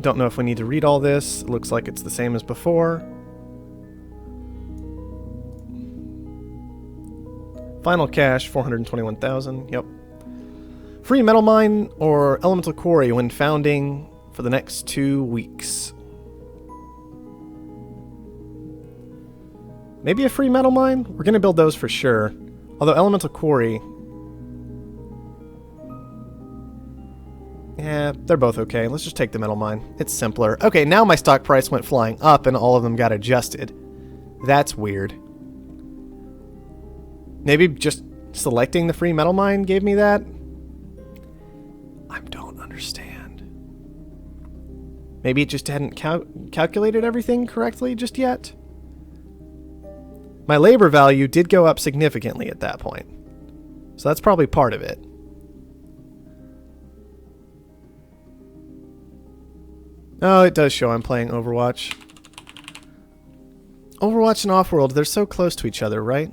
Don't know if we need to read all this. It looks like it's the same as before. Final cash, 421,000. Yep. Free metal mine or elemental quarry when founding for the next 2 weeks. Maybe a free metal mine? We're going to build those for sure. Although elemental quarry... yeah, they're both okay. Let's just take the metal mine. It's simpler. Okay, now my stock price went flying up and all of them got adjusted. That's weird. Maybe just selecting the free metal mine gave me that? I don't understand. Maybe it just hadn't calculated everything correctly just yet? My labor value did go up significantly at that point. So that's probably part of it. Oh, it does show I'm playing Overwatch. Overwatch and Offworld, they're so close to each other, right?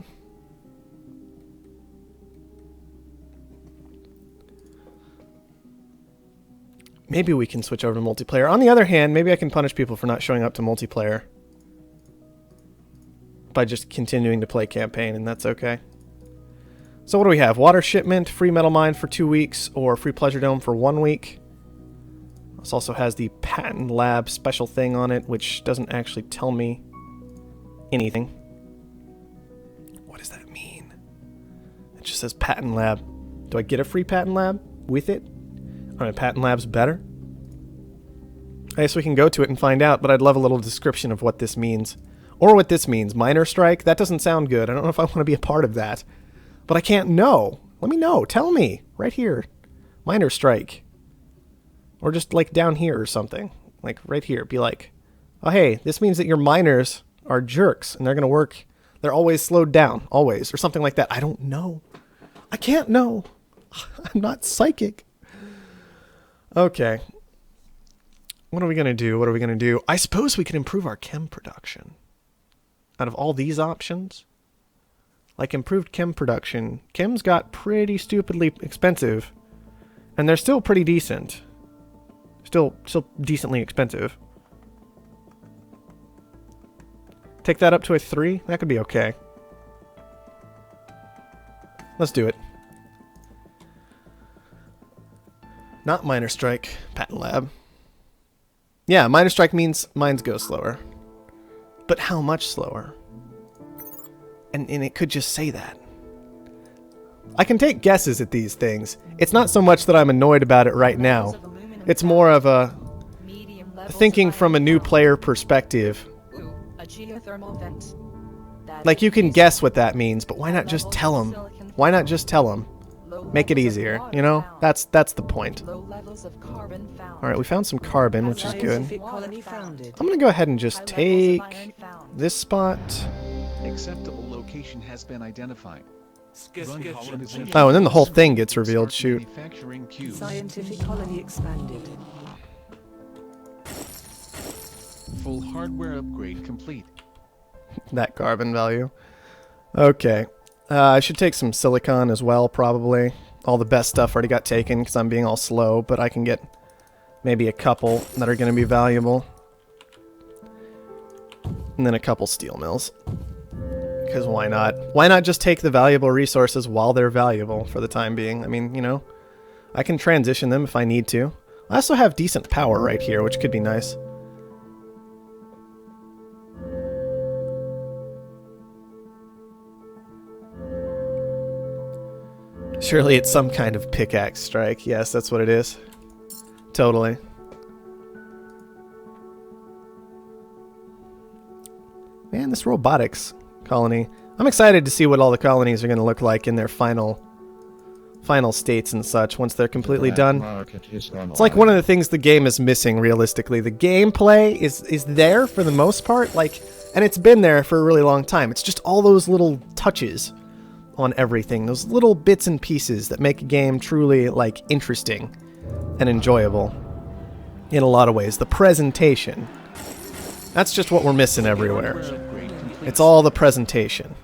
Maybe we can switch over to multiplayer. On the other hand, maybe I can punish people for not showing up to multiplayer by just continuing to play campaign, and that's okay. So what do we have? Water shipment, free metal mine for 2 weeks, or free pleasure dome for 1 week. This also has the patent lab special thing on it, which doesn't actually tell me anything. What does that mean? It just says patent lab. Do I get a free patent lab with it? Are my patent labs better? I guess we can go to it and find out, but I'd love a little description of what this means. Or what this means. Miner strike? That doesn't sound good. I don't know if I want to be a part of that. But I can't know. Let me know. Tell me. Right here. Miner strike. Or just like down here or something. Like right here. Be like, oh hey, this means that your miners are jerks and they're going to work. They're always slowed down. Always. Or something like that. I don't know. I can't know. I'm not psychic. Okay. What are we going to do? What are we going to do? I suppose we can improve our chem production. Out of all these options. Like improved chem production. Chem's got pretty stupidly expensive. And they're still pretty decent. Still decently expensive. Take that up to a 3? That could be okay. Let's do it. Not miner strike. Patent lab. Yeah, miner strike means mines go slower. But how much slower? And it could just say that. I can take guesses at these things. It's not so much that I'm annoyed about it right now. It's more of a thinking from a new player perspective. Like you can guess what that means, but why not just tell them? Why not just tell them? Make it easier, you know? That's the point. Alright, we found some carbon, which is good. I'm gonna go ahead and just take this spot. Acceptable location has been identified. Oh, and then the whole thing gets revealed, shoot. Scientific colony expanded. Full hardware upgrade complete. That carbon value. Okay. I should take some silicon as well, probably. All the best stuff already got taken because I'm being all slow, but I can get maybe a couple that are going to be valuable. And then a couple steel mills. Because why not? Why not just take the valuable resources while they're valuable for the time being? I mean, you know, I can transition them if I need to. I also have decent power right here, which could be nice. Surely it's some kind of pickaxe strike. Yes, that's what it is. Totally. Man, this robotics colony. I'm excited to see what all the colonies are going to look like in their final states and such once they're completely done. It's like one of the things the game is missing realistically. The gameplay is there for the most part, like, and it's been there for a really long time. It's just all those little touches on everything, those little bits and pieces that make a game truly like interesting and enjoyable in a lot of ways. The presentation. That's just what we're missing everywhere. It's all the presentation.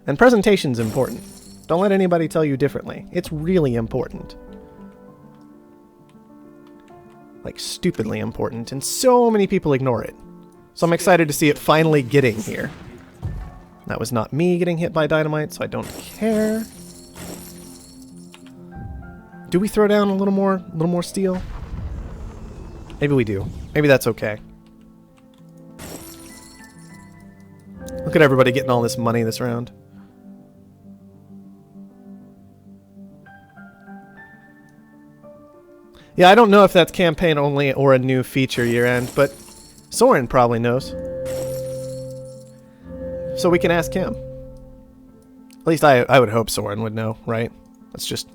And presentation's important. Don't let anybody tell you differently. It's really important. Like, stupidly important, and so many people ignore it. So I'm excited to see it finally getting here. That was not me getting hit by dynamite, so I don't care. Do we throw down a little more steel? Maybe we do. Maybe that's okay. Look at everybody getting all this money this round. Yeah, I don't know if that's campaign only or a new feature year end, but Soren probably knows. So we can ask him. At least I would hope Soren would know, right? That's just...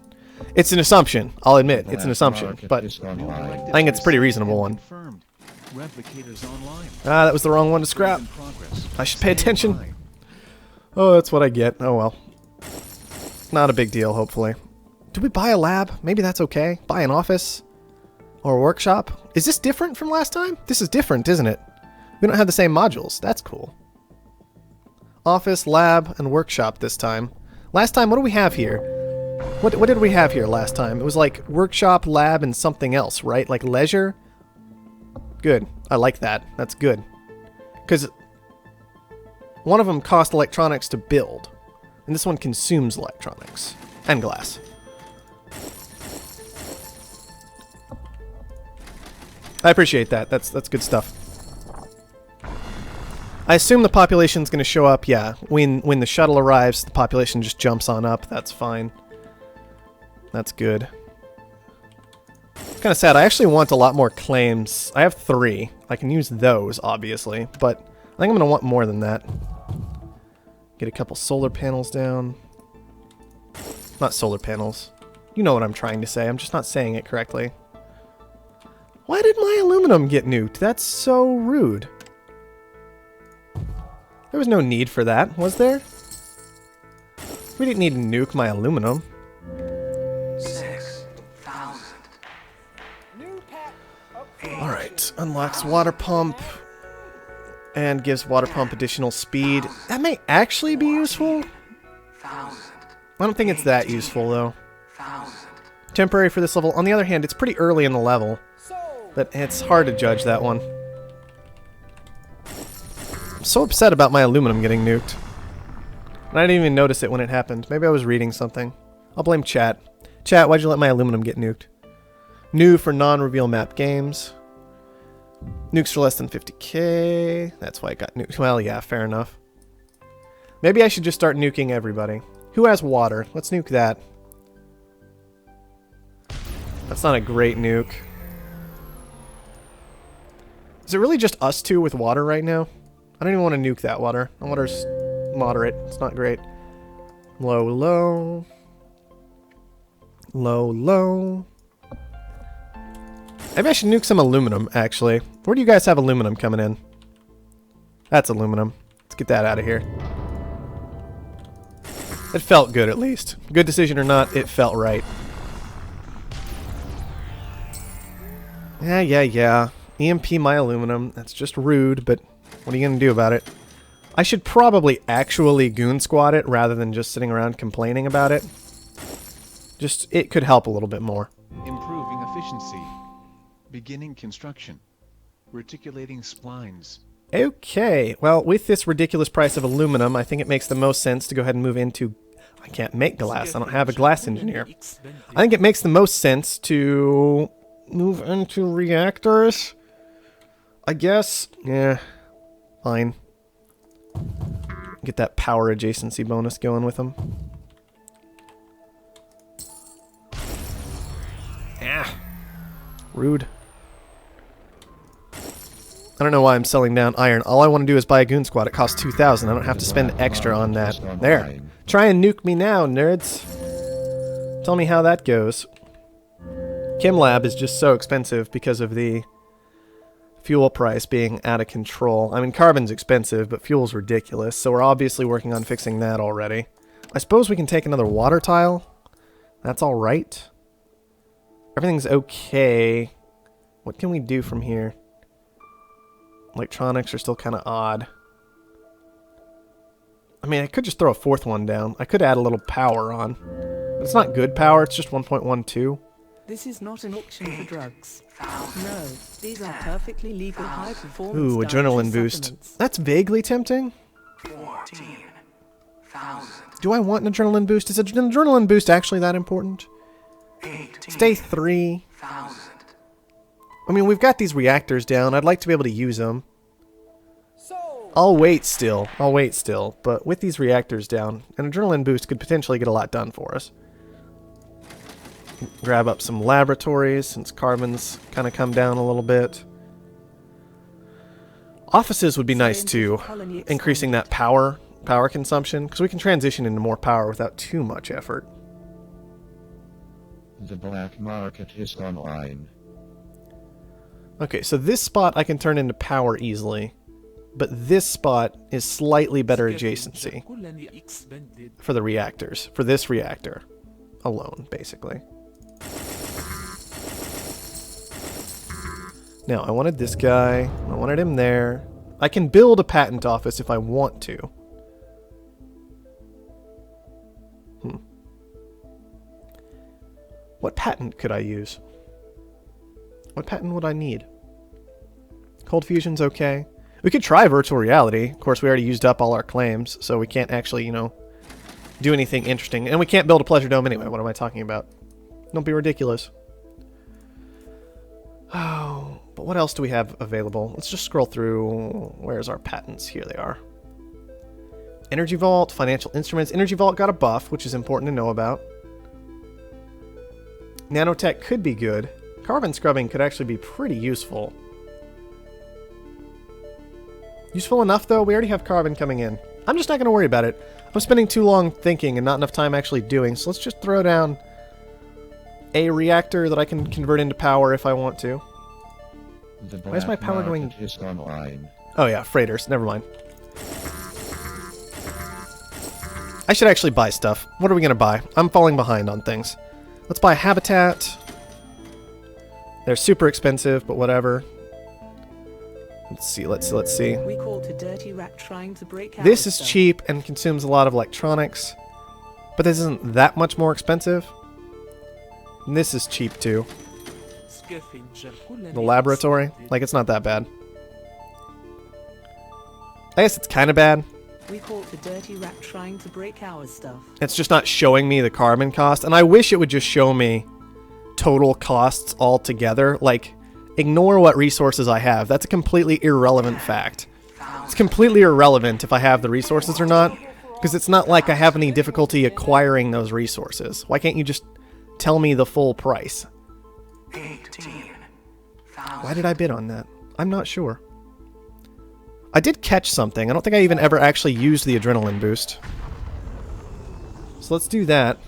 It's an assumption, I'll admit. It's an assumption, but I think it's a pretty reasonable one. Ah, that was the wrong one to scrap. I should pay attention. Oh, that's what I get. Oh well. Not a big deal, hopefully. Did we buy a lab? Maybe that's okay. Buy an office? Or a workshop? Is this different from last time? This is different, isn't it? We don't have the same modules. That's cool. Office, lab, and workshop this time. Last time, what do we have here? What did we have here last time? It was like workshop, lab, and something else, right? Like leisure? Good. I like that. That's good. Because one of them cost electronics to build. And this one consumes electronics. And glass. I appreciate that. That's good stuff. I assume the population's going to show up. Yeah, when the shuttle arrives, the population just jumps on up. That's fine. That's good. Kind of sad. I actually want a lot more claims. I have 3. I can use those, obviously, but I think I'm going to want more than that. Get a couple solar panels down. Not solar panels. You know what I'm trying to say. I'm just not saying it correctly. Why did my aluminum get nuked? That's so rude. There was no need for that, was there? We didn't need to nuke my aluminum. 6,000. Alright, unlocks water pump. And gives water pump additional speed. That may actually be useful. I don't think it's that useful, though. Temporary for this level. On the other hand, it's pretty early in the level. But it's hard to judge that one. I'm so upset about my aluminum getting nuked. And I didn't even notice it when it happened. Maybe I was reading something. I'll blame chat. Chat, why'd you let my aluminum get nuked? New for non-reveal map games. Nukes for less than 50k. That's why it got nuked. Well, yeah, fair enough. Maybe I should just start nuking everybody. Who has water? Let's nuke that. That's not a great nuke. Is it really just us two with water right now? I don't even want to nuke that water. The water's moderate. It's not great. Low, low. Low, low. Maybe I should nuke some aluminum, actually. Where do you guys have aluminum coming in? That's aluminum. Let's get that out of here. It felt good, at least. Good decision or not, it felt right. Yeah. EMP my aluminum. That's just rude, but what are you going to do about it? I should probably actually goon squad it rather than just sitting around complaining about it. Just, it could help a little bit more. Improving efficiency. Beginning construction. Reticulating splines. Okay, well, with this ridiculous price of aluminum, I think it makes the most sense to go ahead and move into... I can't make glass. I don't have a glass engineer. I think it makes the most sense to move into reactors. I guess. Yeah. Fine. Get that power adjacency bonus going with them. Ah. Rude. I don't know why I'm selling down iron. All I want to do is buy a goon squad. It costs 2,000. I don't have to spend extra on that. There. Try and nuke me now, nerds. Tell me how that goes. ChemLab is just so expensive because of the fuel price being out of control. I mean, carbon's expensive, but fuel's ridiculous, so we're obviously working on fixing that already. I suppose we can take another water tile. That's alright. Everything's okay. What can we do from here? Electronics are still kind of odd. I mean, I could just throw a 4th one down. I could add a little power on. But it's not good power, it's just 1.12. This is not an auction for drugs. No, these are perfectly legal high-performance Ooh, adrenaline boost. supplements. That's vaguely tempting. 14,000. Do I want an adrenaline boost? Is an adrenaline boost actually that important? It's day 3. 18,000. I mean, we've got these reactors down. I'd like to be able to use them. I'll wait still. But with these reactors down, an adrenaline boost could potentially get a lot done for us. Grab up some laboratories since carbon's kind of come down a little bit. Offices would be nice too, increasing that power consumption, because we can transition into more power without too much effort. The black market is online. Okay, so this spot I can turn into power easily, but this spot is slightly better adjacency for the reactors, for this reactor alone, basically. Now, I wanted this guy, I wanted him there. I can build a patent office if I want to. What patent could I use? What patent would I need? Cold fusion's okay. We could try virtual reality. Of course, we already used up all our claims, so we can't actually, you know, do anything interesting. And we can't build a pleasure dome anyway. What am I talking about? Don't be ridiculous. Oh, but what else do we have available? Let's just scroll through. Where's our patents? Here they are. Energy Vault, Financial Instruments. Energy Vault got a buff, which is important to know about. Nanotech could be good. Carbon scrubbing could actually be pretty useful. Useful enough, though. We already have carbon coming in. I'm just not going to worry about it. I'm spending too long thinking and not enough time actually doing, so let's just throw down a reactor that I can convert into power if I want to. Why is my power going... Oh yeah, freighters. Never mind. I should actually buy stuff. What are we going to buy? I'm falling behind on things. Let's buy habitat. They're super expensive, but whatever. Let's see. We caught a dirty rat trying to break out This of is stuff. cheap and consumes a lot of electronics, but this isn't that much more expensive. And this is cheap too. The laboratory, like, it's not that bad. I guess it's kind of bad. We caught the dirty rat trying to break our stuff. It's just not showing me the carbon cost, and I wish it would just show me total costs altogether. Like, ignore what resources I have. That's a completely irrelevant fact. It's completely irrelevant if I have the resources or not, because it's not like I have any difficulty acquiring those resources. Why can't you just tell me the full price? 18,000. Why did I bid on that? I'm not sure. I did catch something. I don't think I even ever actually used the adrenaline boost. So let's do that.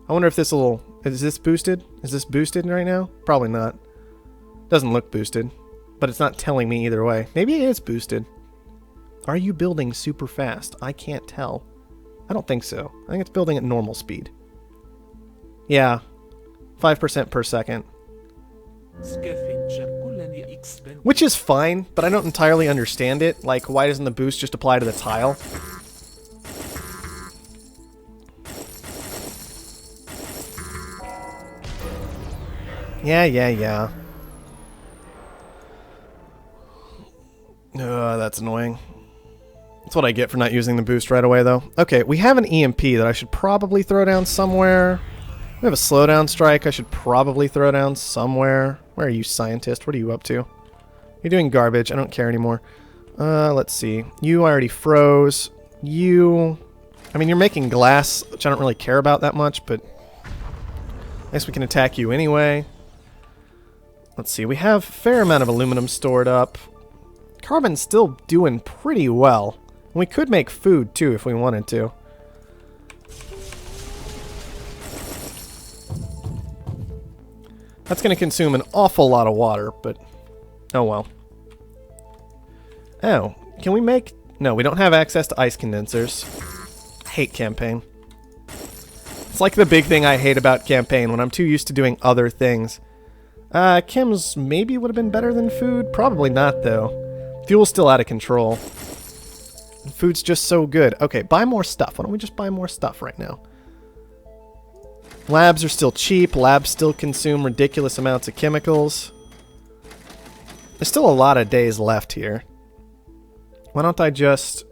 I wonder if this will... Is this boosted? Is this boosted right now? Probably not. Doesn't look boosted. But it's not telling me either way. Maybe it is boosted. Are you building super fast? I can't tell. I don't think so. I think it's building at normal speed. Yeah. 5% per second. Which is fine, but I don't entirely understand it. Like, why doesn't the boost just apply to the tile? Yeah. That's annoying. That's what I get for not using the boost right away, though. Okay, we have an EMP that I should probably throw down somewhere. We have a slowdown strike I should probably throw down somewhere. Where are you, scientist? What are you up to? You're doing garbage. I don't care anymore. Let's see. You already froze. You... I mean, you're making glass, which I don't really care about that much, but... I guess we can attack you anyway. Let's see. We have a fair amount of aluminum stored up. Carbon's still doing pretty well. We could make food, too, if we wanted to. That's going to consume an awful lot of water, but... Oh, well. Oh, can we make... No, we don't have access to ice condensers. I hate campaign. It's like the big thing I hate about campaign when I'm too used to doing other things. Chems maybe would have been better than food. Probably not, though. Fuel's still out of control. And food's just so good. Okay, buy more stuff. Why don't we just buy more stuff right now? Labs are still cheap. Labs still consume ridiculous amounts of chemicals. There's still a lot of days left here. Why don't I just...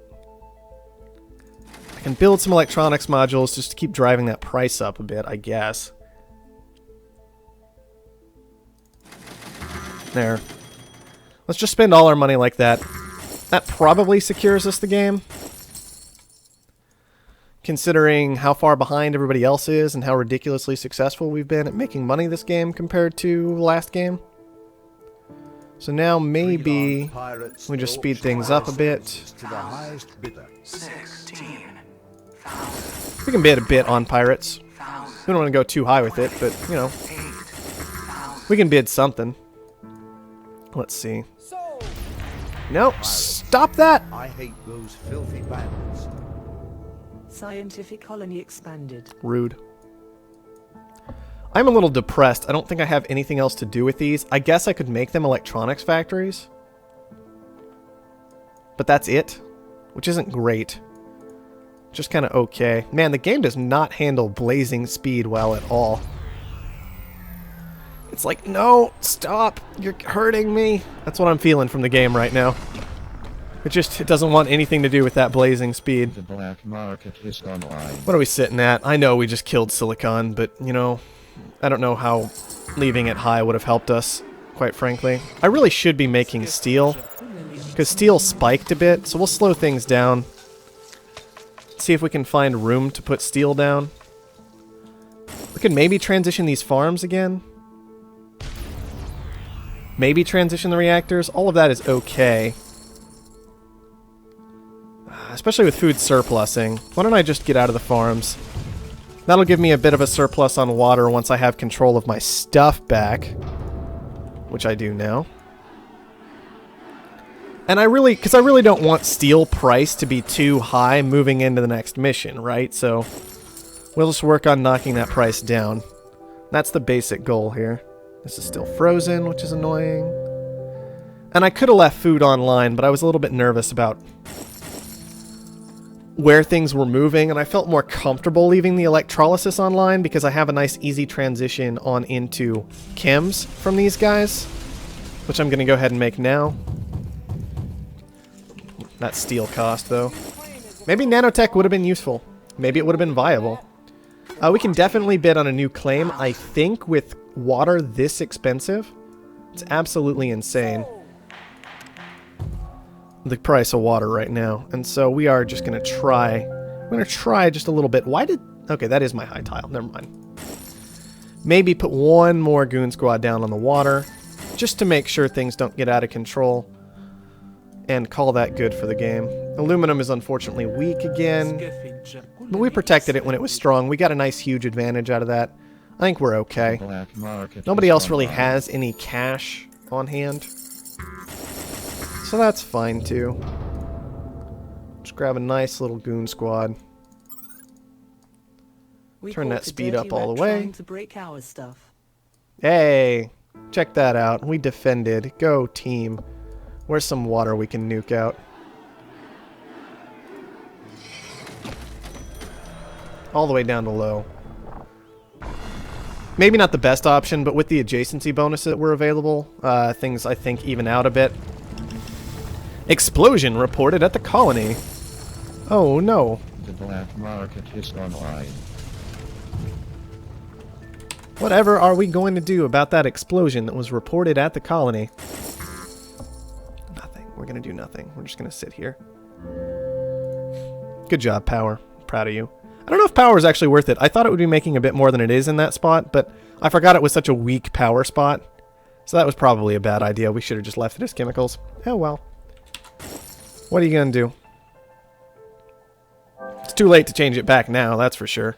I can build some electronics modules just to keep driving that price up a bit, I guess. There. Let's just spend all our money like that. That probably secures us the game. Considering how far behind everybody else is and how ridiculously successful we've been at making money this game compared to the last game. So now maybe we just speed things up a bit. We can bid a bit on pirates. We don't want to go too high with it, but, you know, we can bid something. Let's see. Nope, stop that! I hate those filthy bandits. Scientific colony expanded. Rude. I'm a little depressed. I don't think I have anything else to do with these. I guess I could make them electronics factories. But that's it. Which isn't great. Just kind of okay. Man, the game does not handle blazing speed well at all. It's like, no, stop. You're hurting me. That's what I'm feeling from the game right now. It doesn't want anything to do with that blazing speed. The black market is online. What are we sitting at? I know we just killed Silicon, but, you know, I don't know how leaving it high would have helped us, quite frankly. I really should be making steel, because steel spiked a bit, so we'll slow things down. See if we can find room to put steel down. We could maybe transition these farms again. Maybe transition the reactors. All of that is okay. Especially with food surplusing. Why don't I just get out of the farms? That'll give me a bit of a surplus on water once I have control of my stuff back. Which I do now. And because I really don't want steel price to be too high moving into the next mission, right? So we'll just work on knocking that price down. That's the basic goal here. This is still frozen, which is annoying. And I could have left food online, but I was a little bit nervous about where things were moving, and I felt more comfortable leaving the electrolysis online because I have a nice easy transition on into chems from these guys, which I'm going to go ahead and make now. That steel cost, though. Maybe nanotech would have been useful. Maybe it would have been viable. We can definitely bid on a new claim. I think with water this expensive, it's absolutely insane. The price of water right now. And so we are just going to try. We're going to try just a little bit. Okay, that is my high tile. Never mind. Maybe put one more goon squad down on the water, just to make sure things don't get out of control. And call that good for the game. Aluminum is unfortunately weak again. But we protected it when it was strong. We got a nice huge advantage out of that. I think we're okay. Nobody else really has any cash on hand. So that's fine too. Just grab a nice little goon squad. Turn that speed up all the way. To break our stuff. Hey, check that out. We defended. Go team. Where's some water we can nuke out? All the way down to low. Maybe not the best option, but with the adjacency bonuses that were available, things I think even out a bit. Explosion reported at the colony. Oh no. The black market is online. Whatever are we going to do about that explosion that was reported at the colony? Nothing. We're going to do nothing. We're just going to sit here. Good job, Power. I'm proud of you. I don't know if Power is actually worth it. I thought it would be making a bit more than it is in that spot, but I forgot it was such a weak power spot. So that was probably a bad idea. We should have just left it as chemicals. Oh well. What are you going to do? It's too late to change it back now, that's for sure.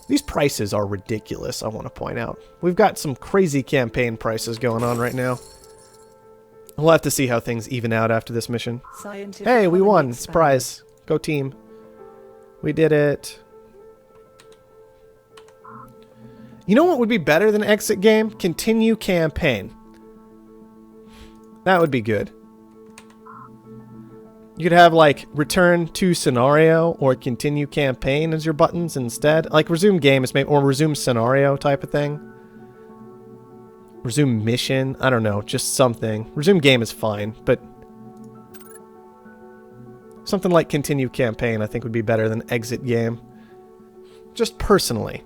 These prices are ridiculous, I want to point out. We've got some crazy campaign prices going on right now. We'll have to see how things even out after this mission. Hey, we won! Surprise! Go team. We did it. You know what would be better than exit game? Continue campaign. That would be good. You could have like return to scenario or continue campaign as your buttons instead. Like resume game is maybe, or resume scenario type of thing. Resume mission. I don't know, just something. Resume game is fine, but something like continue campaign I think would be better than exit game. Just personally.